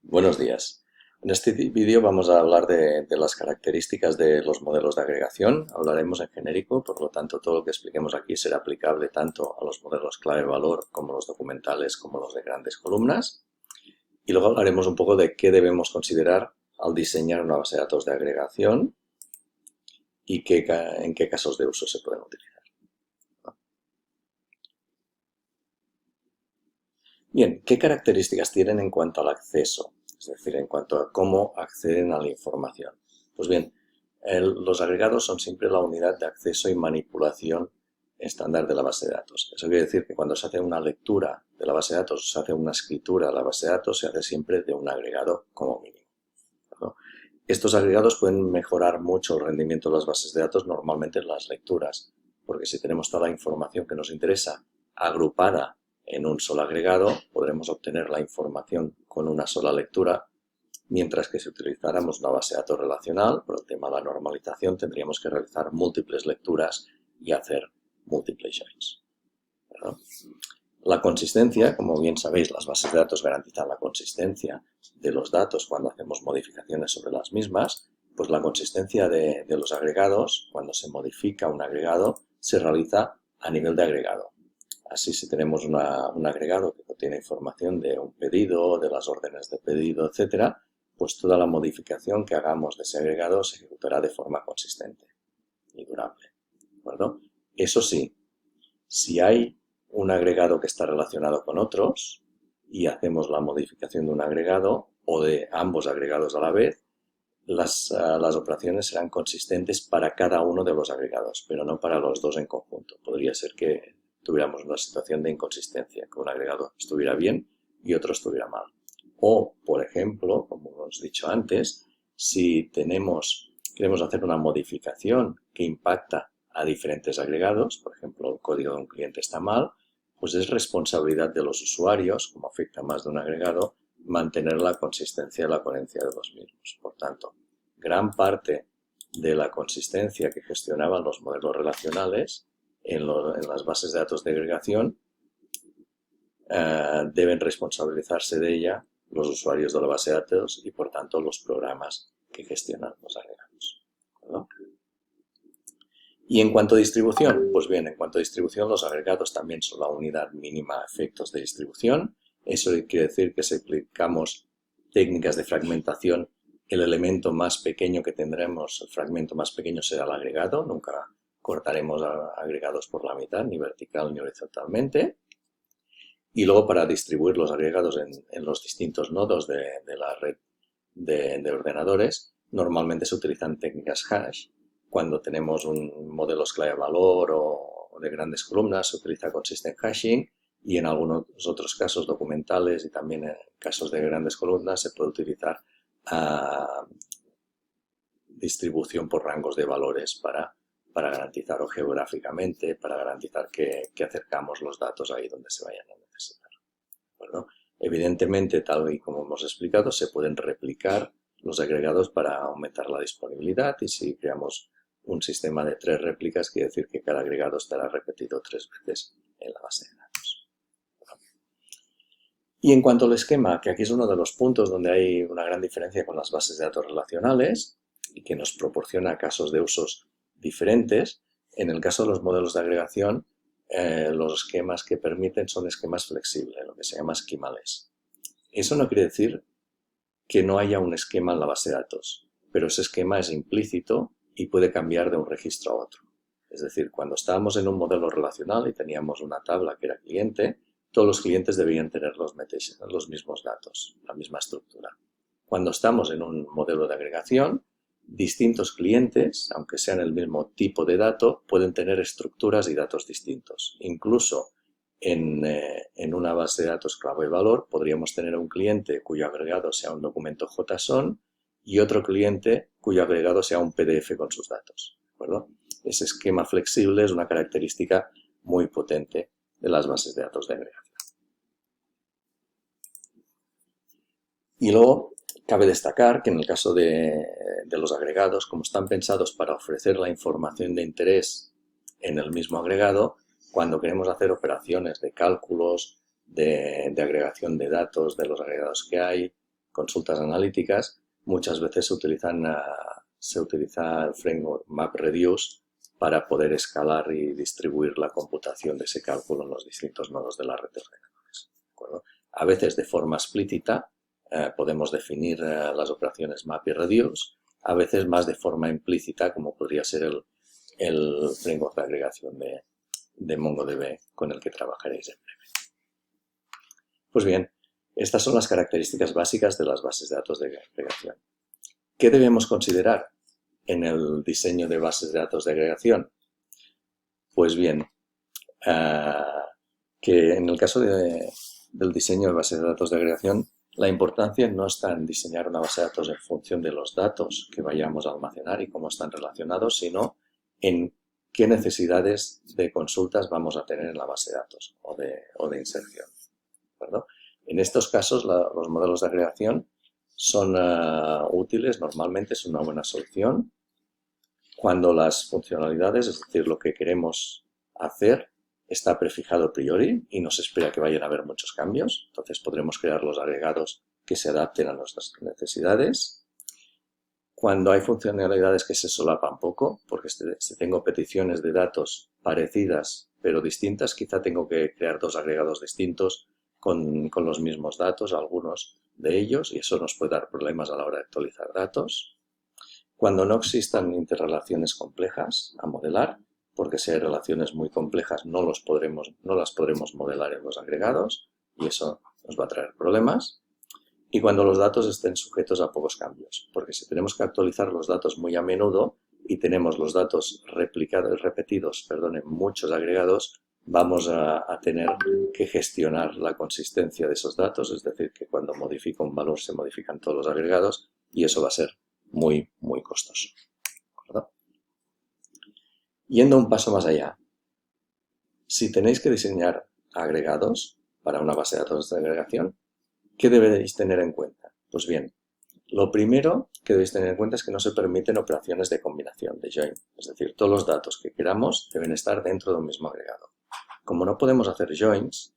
Buenos días. En este vídeo vamos a hablar de las características de los modelos de agregación. Hablaremos en genérico, por lo tanto todo lo que expliquemos aquí será aplicable tanto a los modelos clave-valor como los documentales como los de grandes columnas. Y luego hablaremos un poco de qué debemos considerar al diseñar una base de datos de agregación y en qué casos de uso se pueden utilizar. Bien, ¿qué características tienen en cuanto al acceso? Es decir, en cuanto a cómo acceden a la información. Pues bien, los agregados son siempre la unidad de acceso y manipulación estándar de la base de datos. Eso quiere decir que cuando se hace una lectura de la base de datos, se hace una escritura de la base de datos, se hace siempre de un agregado como mínimo, ¿no? Estos agregados pueden mejorar mucho el rendimiento de las bases de datos, normalmente en las lecturas, porque si tenemos toda la información que nos interesa agrupada en un solo agregado, podremos obtener la información con una sola lectura, mientras que si utilizáramos una base de datos relacional, por el tema de la normalización, tendríamos que realizar múltiples lecturas y hacer múltiples joins, ¿verdad? La consistencia, como bien sabéis, las bases de datos garantizan la consistencia de los datos cuando hacemos modificaciones sobre las mismas, pues la consistencia de los agregados, cuando se modifica un agregado, se realiza a nivel de agregado. Así, si tenemos un agregado que contiene información de un pedido, de las órdenes de pedido, etc., pues toda la modificación que hagamos de ese agregado se ejecutará de forma consistente y durable, ¿de acuerdo? Eso sí, si hay un agregado que está relacionado con otros y hacemos la modificación de un agregado o de ambos agregados a la vez, las operaciones serán consistentes para cada uno de los agregados, pero no para los dos en conjunto. Podría ser que tuviéramos una situación de inconsistencia, que un agregado estuviera bien y otro estuviera mal. O, por ejemplo, como hemos dicho antes, si queremos hacer una modificación que impacta a diferentes agregados, por ejemplo, el código de un cliente está mal, pues es responsabilidad de los usuarios, como afecta a más de un agregado, mantener la consistencia y la coherencia de los mismos. Por tanto, gran parte de la consistencia que gestionaban los modelos relacionales en las bases de datos de agregación deben responsabilizarse de ella los usuarios de la base de datos y, por tanto, los programas que gestionan los agregados, ¿no? Y en cuanto a distribución, pues bien, en cuanto a distribución, los agregados también son la unidad mínima a efectos de distribución. Eso quiere decir que si aplicamos técnicas de fragmentación, el elemento más pequeño que tendremos, el fragmento más pequeño será el agregado. Nunca cortaremos agregados por la mitad, ni vertical ni horizontalmente. Y luego, para distribuir los agregados en los distintos nodos de la red de ordenadores, normalmente se utilizan técnicas hash. Cuando tenemos modelos clave-valor o de grandes columnas, se utiliza consistent hashing, y en algunos otros casos documentales y también en casos de grandes columnas se puede utilizar distribución por rangos de valores para garantizar, o geográficamente, para garantizar que acercamos los datos ahí donde se vayan a necesitar. Bueno, evidentemente, tal y como hemos explicado, se pueden replicar los agregados para aumentar la disponibilidad, y si creamos un sistema de 3 réplicas, quiere decir que cada agregado estará repetido 3 veces en la base de datos. Y en cuanto al esquema, que aquí es uno de los puntos donde hay una gran diferencia con las bases de datos relacionales y que nos proporciona casos de usos diferentes, en el caso de los modelos de agregación, los esquemas que permiten son esquemas flexibles, lo que se llama esquemales. Eso no quiere decir que no haya un esquema en la base de datos, pero ese esquema es implícito y puede cambiar de un registro a otro. Es decir, cuando estábamos en un modelo relacional y teníamos una tabla que era cliente, todos los clientes debían tener los mismos datos, la misma estructura. Cuando estamos en un modelo de agregación, distintos clientes, aunque sean el mismo tipo de dato, pueden tener estructuras y datos distintos. Incluso en una base de datos clave-valor podríamos tener un cliente cuyo agregado sea un documento JSON y otro cliente cuyo agregado sea un PDF con sus datos, ¿de acuerdo? Ese esquema flexible es una característica muy potente de las bases de datos de agregación. Y luego, cabe destacar que en el caso de los agregados, como están pensados para ofrecer la información de interés en el mismo agregado, cuando queremos hacer operaciones de cálculos, de agregación de datos de los agregados que hay, consultas analíticas, muchas veces se utiliza el framework MapReduce para poder escalar y distribuir la computación de ese cálculo en los distintos nodos de la red de ordenadores. ¿De acuerdo? A veces de forma explícita podemos definir las operaciones map y reduce, a veces más de forma implícita, como podría ser el framework de agregación de MongoDB con el que trabajaréis en breve. Pues bien, estas son las características básicas de las bases de datos de agregación. ¿Qué debemos considerar en el diseño de bases de datos de agregación? Pues bien, que en el caso del diseño de bases de datos de agregación, la importancia no está en diseñar una base de datos en función de los datos que vayamos a almacenar y cómo están relacionados, sino en qué necesidades de consultas vamos a tener en la base de datos o de inserción. ¿De acuerdo? En estos casos, los modelos de agregación son útiles, normalmente es una buena solución, cuando las funcionalidades, es decir, lo que queremos hacer, está prefijado a priori y no se espera que vayan a haber muchos cambios. Entonces podremos crear los agregados que se adapten a nuestras necesidades. Cuando hay funcionalidades que se solapan poco, porque si tengo peticiones de datos parecidas pero distintas, quizá tengo que crear dos agregados distintos con los mismos datos, algunos de ellos, y eso nos puede dar problemas a la hora de actualizar datos. Cuando no existan interrelaciones complejas a modelar, porque si hay relaciones muy complejas no las podremos modelar en los agregados y eso nos va a traer problemas. Y cuando los datos estén sujetos a pocos cambios, porque si tenemos que actualizar los datos muy a menudo y tenemos los datos repetidos en muchos agregados, vamos a tener que gestionar la consistencia de esos datos, es decir, que cuando modifico un valor se modifican todos los agregados y eso va a ser muy, muy costoso. ¿Verdad? Yendo un paso más allá, si tenéis que diseñar agregados para una base de datos de agregación, ¿qué debéis tener en cuenta? Pues bien, lo primero que debéis tener en cuenta es que no se permiten operaciones de combinación, de join. Es decir, todos los datos que queramos deben estar dentro de un mismo agregado. Como no podemos hacer joins,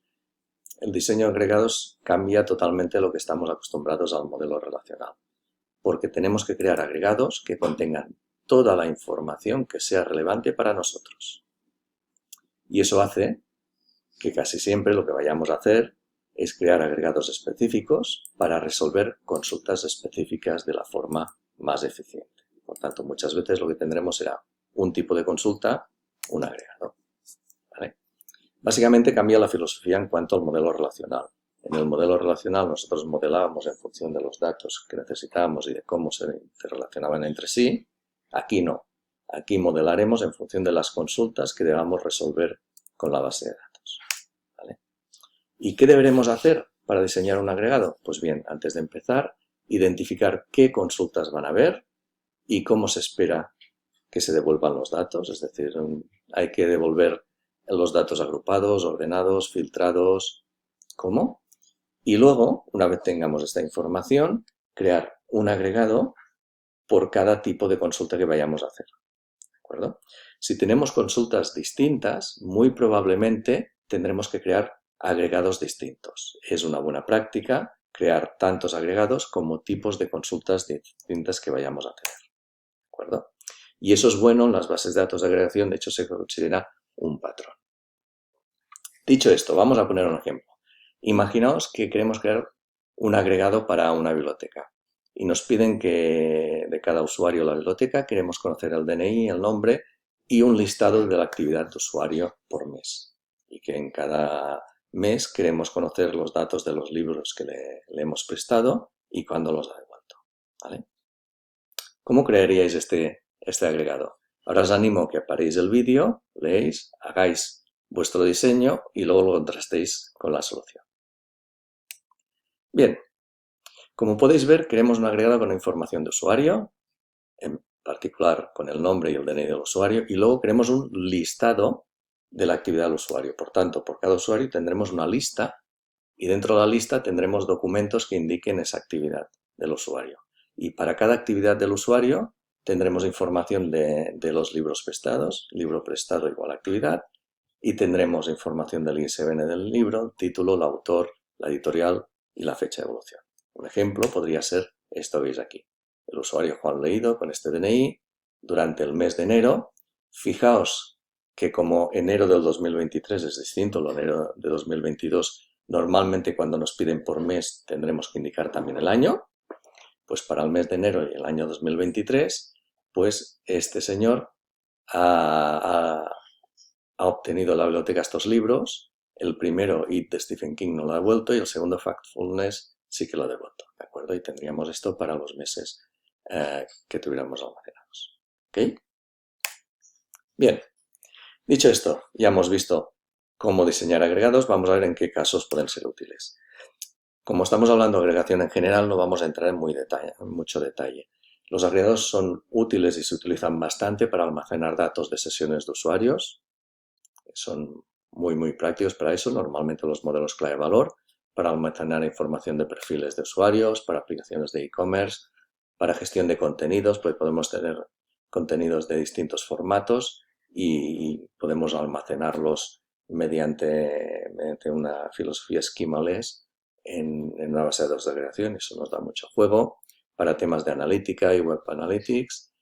el diseño de agregados cambia totalmente lo que estamos acostumbrados al modelo relacional, porque tenemos que crear agregados que contengan toda la información que sea relevante para nosotros. Y eso hace que casi siempre lo que vayamos a hacer es crear agregados específicos para resolver consultas específicas de la forma más eficiente. Por tanto, muchas veces lo que tendremos será un tipo de consulta, un agregado. ¿Vale? Básicamente cambia la filosofía en cuanto al modelo relacional. En el modelo relacional nosotros modelábamos en función de los datos que necesitábamos y de cómo se relacionaban entre sí. Aquí no. Aquí modelaremos en función de las consultas que debamos resolver con la base de datos. ¿Vale? ¿Y qué deberemos hacer para diseñar un agregado? Pues bien, antes de empezar, identificar qué consultas van a haber y cómo se espera que se devuelvan los datos. Es decir, hay que devolver los datos agrupados, ordenados, filtrados. ¿Cómo? Y luego, una vez tengamos esta información, crear un agregado por cada tipo de consulta que vayamos a hacer. ¿De acuerdo? Si tenemos consultas distintas, muy probablemente tendremos que crear agregados distintos. Es una buena práctica crear tantos agregados como tipos de consultas distintas que vayamos a tener. ¿De acuerdo? Y eso es bueno en las bases de datos de agregación, de hecho se considera un patrón. Dicho esto, vamos a poner un ejemplo. Imaginaos que queremos crear un agregado para una biblioteca y nos piden que de cada usuario de la biblioteca queremos conocer el DNI, el nombre y un listado de la actividad de usuario por mes. Y que en cada mes queremos conocer los datos de los libros que le hemos prestado y cuándo los ha devuelto. ¿Vale? ¿Cómo crearíais este agregado? Ahora os animo a que paréis el vídeo, leéis, hagáis vuestro diseño y luego lo contrastéis con la solución. Bien, como podéis ver, queremos un agregado con información de usuario, en particular con el nombre y el DNI del usuario, y luego queremos un listado de la actividad del usuario. Por tanto, por cada usuario tendremos una lista y dentro de la lista tendremos documentos que indiquen esa actividad del usuario. Y para cada actividad del usuario tendremos información de los libros prestados, libro prestado igual actividad, y tendremos información del ISBN del libro, título, el autor, la editorial y la fecha de evolución. Un ejemplo podría ser esto que veis aquí. El usuario Juan Leído con este DNI durante el mes de enero. Fijaos que como enero del 2023 es distinto al enero de 2022, normalmente cuando nos piden por mes tendremos que indicar también el año. Pues para el mes de enero y el año 2023, pues este señor ha obtenido la biblioteca estos libros. El primero, It, de Stephen King, no lo ha devuelto y el segundo, Factfulness, sí que lo ha devuelto. ¿De acuerdo? Y tendríamos esto para los meses que tuviéramos almacenados. ¿Ok? Bien. Dicho esto, ya hemos visto cómo diseñar agregados. Vamos a ver en qué casos pueden ser útiles. Como estamos hablando de agregación en general, no vamos a entrar en mucho detalle. Los agregados son útiles y se utilizan bastante para almacenar datos de sesiones de usuarios. Son muy prácticos para eso, normalmente los modelos clave-valor, para almacenar información de perfiles de usuarios, para aplicaciones de e-commerce, para gestión de contenidos, pues podemos tener contenidos de distintos formatos y podemos almacenarlos mediante una filosofía schemaless en una base de datos de agregación. Eso nos da mucho juego para temas de analítica y web analytics,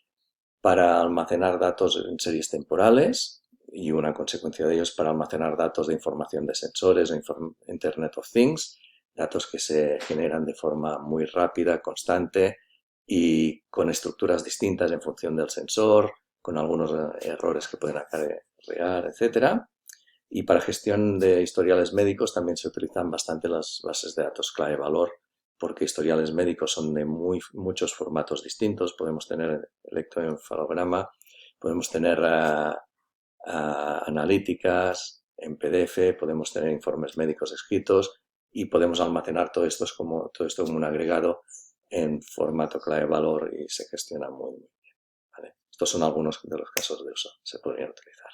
para almacenar datos en series temporales y una consecuencia de ello es para almacenar datos de información de sensores o Internet of Things, datos que se generan de forma muy rápida, constante y con estructuras distintas en función del sensor, con algunos errores que pueden acarrear, etc. Y para gestión de historiales médicos también se utilizan bastante las bases de datos clave-valor porque historiales médicos son de muchos formatos distintos. Podemos tener electroencefalograma, podemos tener analíticas en PDF, podemos tener informes médicos escritos y podemos almacenar todo esto como un agregado en formato clave-valor y se gestiona muy bien. ¿Vale? Estos son algunos de los casos de uso que se podrían utilizar.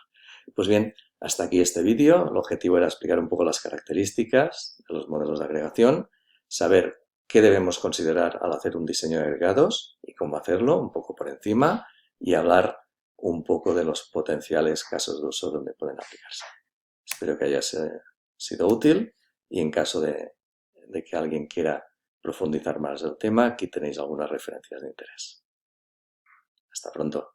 Pues bien, hasta aquí este vídeo. El objetivo era explicar un poco las características de los modelos de agregación, saber qué debemos considerar al hacer un diseño de agregados y cómo hacerlo, un poco por encima, y hablar un poco de los potenciales casos de uso donde pueden aplicarse. Espero que haya sido útil y en caso de que alguien quiera profundizar más del tema, aquí tenéis algunas referencias de interés. Hasta pronto.